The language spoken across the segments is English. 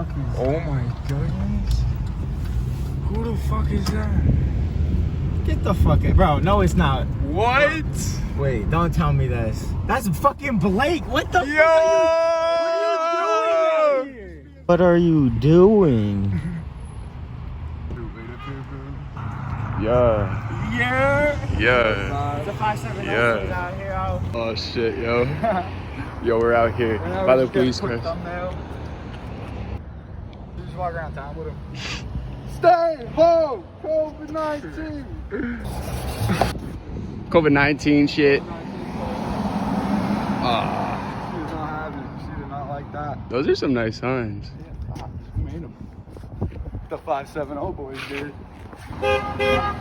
fuck is... Oh my goodness. Who the fuck is that? Get the fuck out. Bro, no it's not. What? Wait, don't tell me this. That's fucking Blake. What the Yo! fuck are you... What are you doing? Yeah. Yeah. Yeah. It's a 570 Yeah. out here, out. Oh shit, yo. Yo, we're out here by the police car. Just walk around town with him. Stay home! COVID-19! COVID-19 shit. Ah. She did not have it. She did not like that. Those are some nice signs. Yeah, who made them? The 570 boys did. Yeah.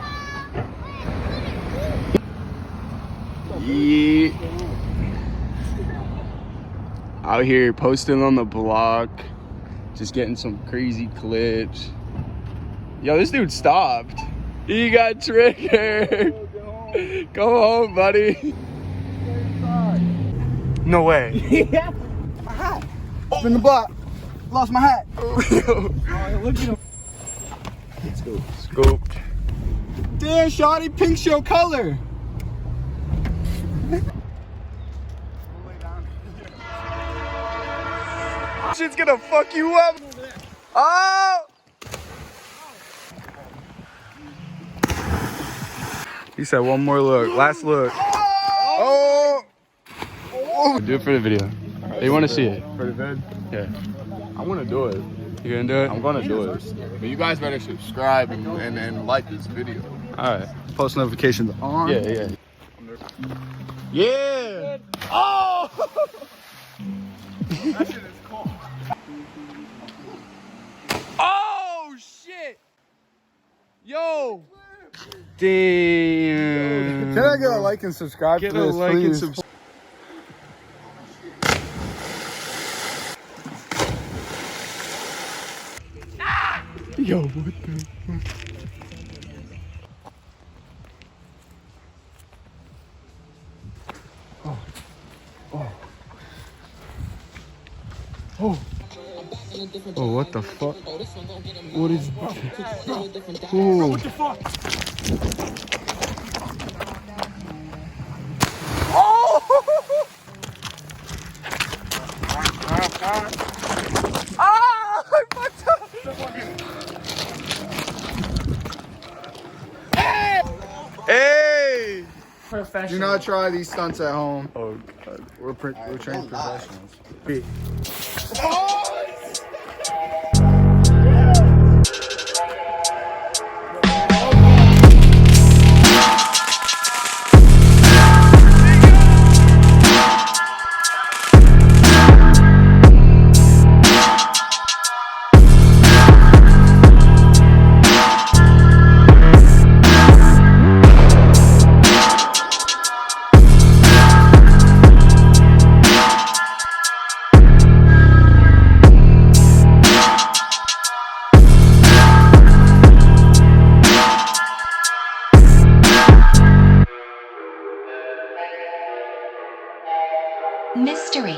Out here posting on the block, just getting some crazy clips. Yo, this dude stopped. He got triggered. Go home, buddy. No way. Yeah. My hat. Up in the block. Lost my hat. Oh, Look at him. let's go. Scoped. Damn, shawty, pink's your color. Shit's gonna fuck you up. Oh! He said one more look. Last look. Oh! Do it for the video. They want to see it. For the vid? Yeah. I'm gonna do it. You gonna do it? I'm gonna do it. But you guys better subscribe and like this video. Alright. Post notifications on. Yeah, yeah. Yeah! Oh! That shit is cool. Oh shit! Yo! Damn. Can I get a like and subscribe Get to a this, like and please? subscribe. Yo, what the fuck? Oh, what the fuck? What is oh. What the fuck? Oh! Ah! I fucked up! Hey! Hey! Do not try these stunts at home. Oh god. We're trained professionals. Mystery.